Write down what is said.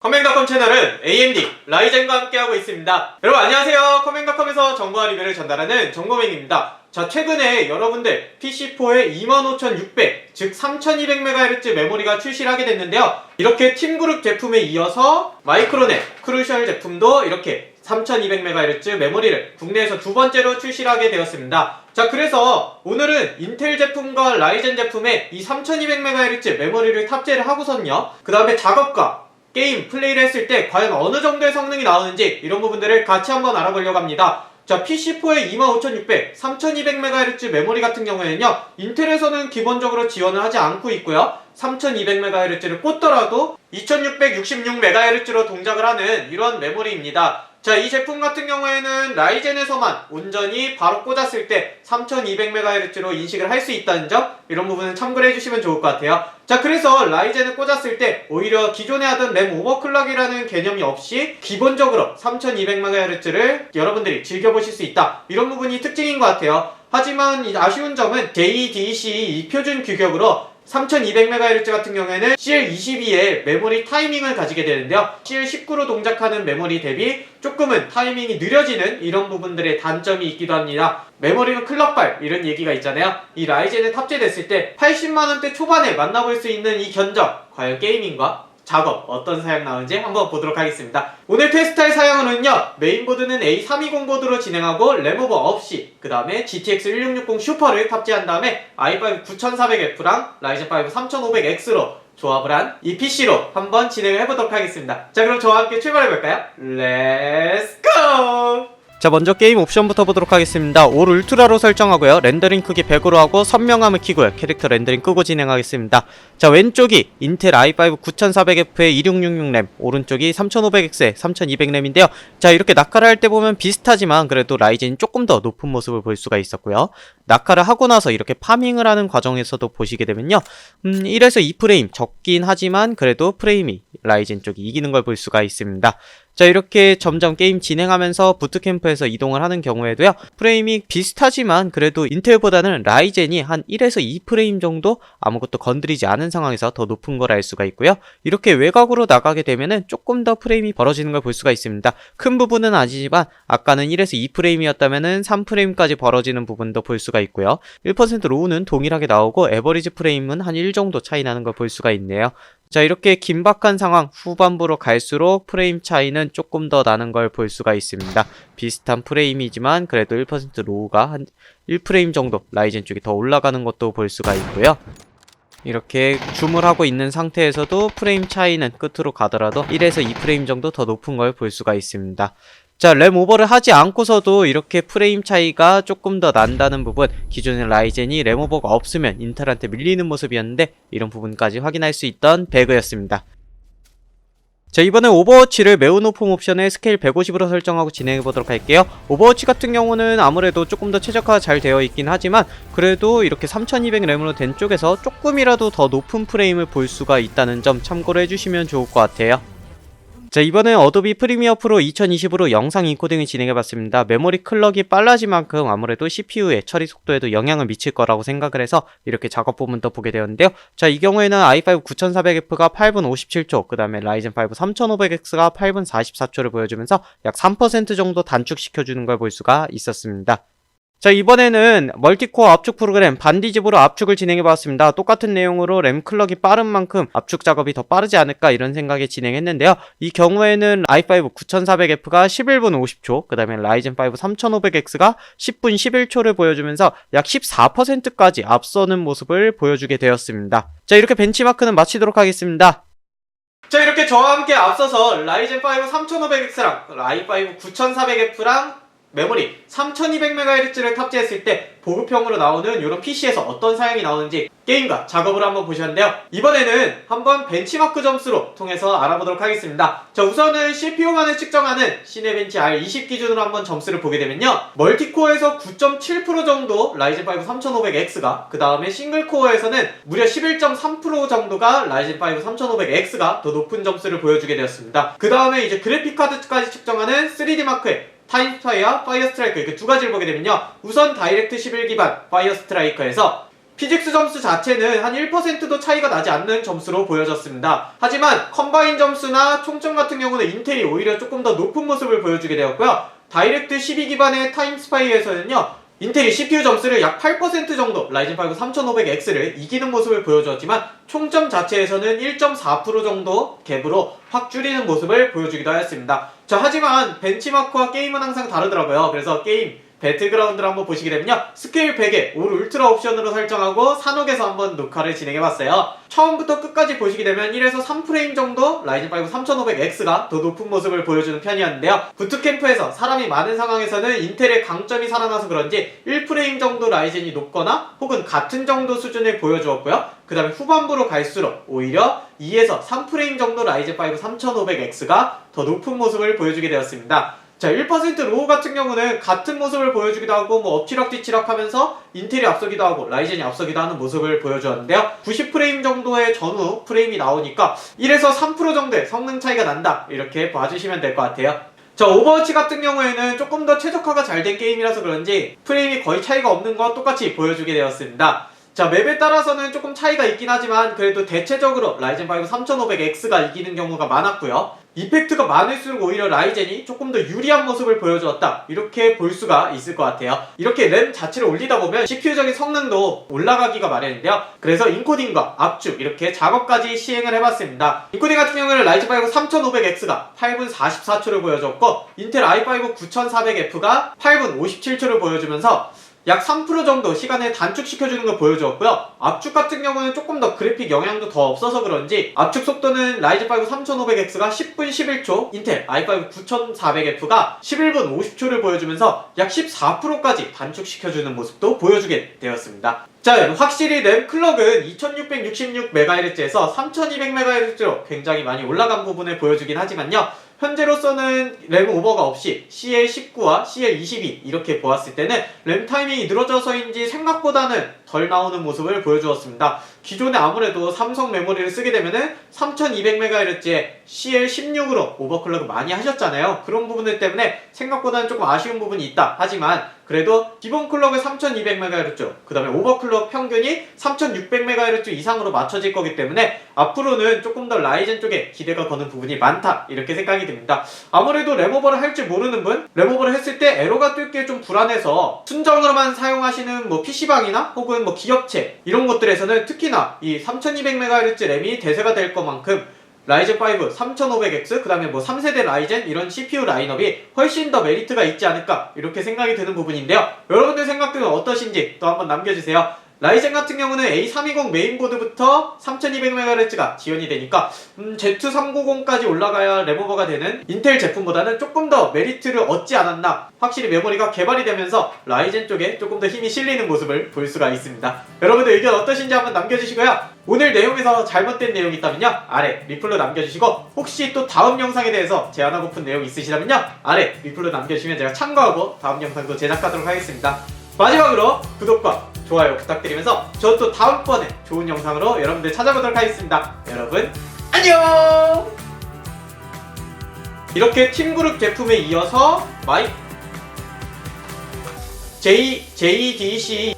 커맨닷컴 채널은 AMD, 라이젠과 함께하고 있습니다. 여러분 안녕하세요. 커맨닷컴에서 정보와 리뷰를 전달하는 정보맨입니다. 자, 최근에 여러분들 PC4에 25600, 즉 3200MHz 메모리가 출시를 하게 됐는데요. 이렇게 팀그룹 제품에 이어서 마이크로넷, 크루셜 제품도 이렇게 3200MHz 메모리를 국내에서 두 번째로 출시를 하게 되었습니다. 자, 그래서 오늘은 인텔 제품과 라이젠 제품에 이 3200MHz 메모리를 탑재를 하고선요, 그 다음에 작업과 게임 플레이를 했을 때 과연 어느 정도의 성능이 나오는지 이런 부분들을 같이 한번 알아보려고 합니다. 자, PC4의 25600, 3200MHz 메모리 같은 경우에는요, 인텔에서는 기본적으로 지원을 하지 않고 있고요. 3200MHz를 꽂더라도 2666MHz로 동작을 하는 이런 메모리입니다. 자, 이 제품 같은 경우에는 라이젠에서만 온전히 바로 꽂았을 때 3200MHz로 인식을 할 수 있다는 점, 이런 부분은 참고를 해주시면 좋을 것 같아요. 자, 그래서 라이젠을 꽂았을 때 오히려 기존에 하던 램 오버클럭이라는 개념이 없이 기본적으로 3200MHz를 여러분들이 즐겨보실 수 있다, 이런 부분이 특징인 것 같아요. 하지만 아쉬운 점은 JEDEC 이 표준 규격으로 3200MHz 같은 경우에는 CL22의 메모리 타이밍을 가지게 되는데요. CL19로 동작하는 메모리 대비 조금은 타이밍이 느려지는 이런 부분들의 단점이 있기도 합니다. 메모리는 클럭발 이런 얘기가 있잖아요. 이 라이젠에 탑재됐을 때 80만원대 초반에 만나볼 수 있는 이 견적, 과연 게이밍과 작업 어떤 사양 나오는지 한번 보도록 하겠습니다. 오늘 테스트할 사양으로는요, 메인보드는 A320 보드로 진행하고 램오버 없이, 그 다음에 GTX 1660 슈퍼를 탑재한 다음에 i5 9400F랑 라이젠5 3500X로 조합을 한 이 PC로 한번 진행을 해보도록 하겠습니다. 자, 그럼 저와 함께 출발해볼까요? 렛츠 고! 자, 먼저 게임 옵션부터 보도록 하겠습니다. 올 울트라로 설정하고요, 렌더링 크기 100으로 하고 선명함을 키고요, 캐릭터 렌더링 끄고 진행하겠습니다. 자, 왼쪽이 인텔 i5 9400F의 2666램, 오른쪽이 3500X의 3200램인데요 자, 이렇게 낙하를 할 때 보면 비슷하지만 그래도 라이젠이 조금 더 높은 모습을 볼 수가 있었고요, 낙하를 하고 나서 이렇게 파밍을 하는 과정에서도 보시게 되면요, 1에서 2프레임 적긴 하지만 그래도 프레임이 라이젠 쪽이 이기는 걸 볼 수가 있습니다. 자, 이렇게 점점 게임 진행하면서 부트캠프에서 이동을 하는 경우에도요, 프레임이 비슷하지만 그래도 인텔보다는 라이젠이 한 1에서 2프레임 정도 아무것도 건드리지 않은 상황에서 더 높은 걸 알 수가 있고요, 이렇게 외곽으로 나가게 되면은 조금 더 프레임이 벌어지는 걸 볼 수가 있습니다. 큰 부분은 아니지만 아까는 1에서 2프레임이었다면은 3프레임까지 벌어지는 부분도 볼 수가 있고요, 1% 로우는 동일하게 나오고 에버리지 프레임은 한 1 정도 차이 나는 걸 볼 수가 있네요. 자, 이렇게 긴박한 상황 후반부로 갈수록 프레임 차이는 조금 더 나는 걸 볼 수가 있습니다. 비슷한 프레임이지만 그래도 1% 로우가 한 1프레임 정도 라이젠 쪽이 더 올라가는 것도 볼 수가 있고요, 이렇게 줌을 하고 있는 상태에서도 프레임 차이는 끝으로 가더라도 1에서 2프레임 정도 더 높은 걸 볼 수가 있습니다. 자, 램 오버를 하지 않고서도 이렇게 프레임 차이가 조금 더 난다는 부분, 기존의 라이젠이 램 오버가 없으면 인텔한테 밀리는 모습이었는데 이런 부분까지 확인할 수 있던 배그였습니다. 자, 이번엔 오버워치를 매우 높은 옵션에 스케일 150으로 설정하고 진행해보도록 할게요. 오버워치 같은 경우는 아무래도 조금 더 최적화가 잘 되어 있긴 하지만 그래도 이렇게 3200램으로 된 쪽에서 조금이라도 더 높은 프레임을 볼 수가 있다는 점 참고를 해주시면 좋을 것 같아요. 자, 이번엔 어도비 프리미어 프로 2020으로 영상 인코딩을 진행해봤습니다. 메모리 클럭이 빨라진 만큼 아무래도 CPU의 처리 속도에도 영향을 미칠 거라고 생각을 해서 이렇게 작업 부분도 보게 되었는데요. 자, 이 경우에는 i5 9400F가 8분 57초, 그 다음에 라이젠 5 3500X가 8분 44초를 보여주면서 약 3% 정도 단축시켜주는 걸 볼 수가 있었습니다. 자, 이번에는 멀티코어 압축 프로그램 반디집으로 압축을 진행해봤습니다. 똑같은 내용으로 램 클럭이 빠른 만큼 압축 작업이 더 빠르지 않을까 이런 생각에 진행했는데요. 이 경우에는 i5 9400F가 11분 50초, 그 다음에 라이젠 5 3500X가 10분 11초를 보여주면서 약 14%까지 앞서는 모습을 보여주게 되었습니다. 자, 이렇게 벤치마크는 마치도록 하겠습니다. 자, 이렇게 저와 함께 앞서서 라이젠 5 3500X랑 i5 9400F랑 메모리 3200MHz를 탑재했을 때 보급형으로 나오는 이런 PC에서 어떤 사양이 나오는지 게임과 작업을 한번 보셨는데요, 이번에는 한번 벤치마크 점수로 통해서 알아보도록 하겠습니다. 자, 우선은 CPU만을 측정하는 시네벤치 R20 기준으로 한번 점수를 보게 되면요, 멀티코어에서 9.7% 정도 라이젠 5 3500X가, 그 다음에 싱글코어에서는 무려 11.3% 정도가 라이젠 5 3500X가 더 높은 점수를 보여주게 되었습니다. 그 다음에 이제 그래픽카드까지 측정하는 3D마크의 타임스파이어, 파이어 스트라이커, 이렇게 두 가지를 보게 되면요, 우선 다이렉트 11 기반 파이어 스트라이커에서 피직스 점수 자체는 한 1%도 차이가 나지 않는 점수로 보여졌습니다. 하지만 컴바인 점수나 총점 같은 경우는 인텔이 오히려 조금 더 높은 모습을 보여주게 되었고요. 다이렉트 12 기반의 타임스파이에서는요, 인텔이 CPU 점수를 약 8% 정도 라이젠 5 3500X를 이기는 모습을 보여주었지만 총점 자체에서는 1.4% 정도 갭으로 확 줄이는 모습을 보여주기도 하였습니다. 자, 하지만 벤치마크와 게임은 항상 다르더라고요. 그래서 게임 배틀그라운드를 한번 보시게 되면요, 스케일 100에 올 울트라 옵션으로 설정하고 산옥에서 한번 녹화를 진행해봤어요. 처음부터 끝까지 보시게 되면 1에서 3프레임 정도 라이젠 5 3500X가 더 높은 모습을 보여주는 편이었는데요, 부트캠프에서 사람이 많은 상황에서는 인텔의 강점이 살아나서 그런지 1프레임 정도 라이젠이 높거나 혹은 같은 정도 수준을 보여주었고요. 그 다음에 후반부로 갈수록 오히려 2에서 3프레임 정도 라이젠 5 3500X가 더 높은 모습을 보여주게 되었습니다. 자, 1% 로우 같은 경우는 같은 모습을 보여주기도 하고 뭐 엎치락뒤치락 하면서 인텔이 앞서기도 하고 라이젠이 앞서기도 하는 모습을 보여주었는데요, 90프레임 정도의 전후 프레임이 나오니까 1에서 3% 정도의 성능 차이가 난다, 이렇게 봐주시면 될 것 같아요. 자, 오버워치 같은 경우에는 조금 더 최적화가 잘 된 게임이라서 그런지 프레임이 거의 차이가 없는 것 똑같이 보여주게 되었습니다. 자, 맵에 따라서는 조금 차이가 있긴 하지만 그래도 대체적으로 라이젠 5 3500X가 이기는 경우가 많았고요. 이펙트가 많을수록 오히려 라이젠이 조금 더 유리한 모습을 보여주었다, 이렇게 볼 수가 있을 것 같아요. 이렇게 램 자체를 올리다 보면 CPU적인 성능도 올라가기가 마련인데요, 그래서 인코딩과 압축 이렇게 작업까지 시행을 해봤습니다. 인코딩 같은 경우는 라이젠 5 3500X가 8분 44초를 보여줬고 인텔 i5 9400F가 8분 57초를 보여주면서 약 3% 정도 시간을 단축시켜주는 걸 보여주었고요. 압축 같은 경우는 조금 더 그래픽 영향도 더 없어서 그런지 압축 속도는 라이젠 5 3500X가 10분 11초, 인텔 i5 9400F가 11분 50초를 보여주면서 약 14%까지 단축시켜주는 모습도 보여주게 되었습니다. 자, 확실히 램 클럭은 2666MHz에서 3200MHz로 굉장히 많이 올라간 부분을 보여주긴 하지만요, 현재로서는 램 오버가 없이 CL19와 CL22 이렇게 보았을 때는 램 타이밍이 늘어져서인지 생각보다는 덜 나오는 모습을 보여주었습니다. 기존에 아무래도 삼성 메모리를 쓰게 되면은 3200MHz의 CL16으로 오버클럭을 많이 하셨잖아요. 그런 부분들 때문에 생각보다는 조금 아쉬운 부분이 있다. 하지만 그래도 기본 클럭을 3200MHz, 그 다음에 오버클럭 평균이 3600MHz 이상으로 맞춰질 거기 때문에 앞으로는 조금 더 라이젠 쪽에 기대가 거는 부분이 많다, 이렇게 생각이 듭니다. 아무래도 램오버를 할 줄 모르는 분, 램오버를 했을 때 에러가 뜰 게 좀 불안해서 순정으로만 사용하시는 뭐 PC방이나 혹은 뭐 기업체 이런 곳들에서는 특히나 이 3200MHz 램이 대세가 될 것만큼 라이젠 5 3500X, 그 다음에 뭐 3세대 라이젠 이런 CPU 라인업이 훨씬 더 메리트가 있지 않을까, 이렇게 생각이 드는 부분인데요, 여러분들 생각들은 어떠신지 또 한번 남겨주세요. 라이젠 같은 경우는 A320 메인보드부터 3200MHz가 지원이 되니까 Z390까지 올라가야 램오버가 되는 인텔 제품보다는 조금 더 메리트를 얻지 않았나, 확실히 메모리가 개발이 되면서 라이젠 쪽에 조금 더 힘이 실리는 모습을 볼 수가 있습니다. 여러분들 의견 어떠신지 한번 남겨주시고요. 오늘 내용에서 잘못된 내용이 있다면요, 아래 리플로 남겨주시고 혹시 또 다음 영상에 대해서 제안하고픈 내용 있으시다면요, 아래 리플로 남겨주시면 제가 참고하고 다음 영상도 제작하도록 하겠습니다. 마지막으로 구독과 좋아요 부탁드리면서 저 또 다음번에 좋은 영상으로 여러분들 찾아보도록 하겠습니다. 여러분 안녕! 이렇게 팀그룹 제품에 이어서 JDC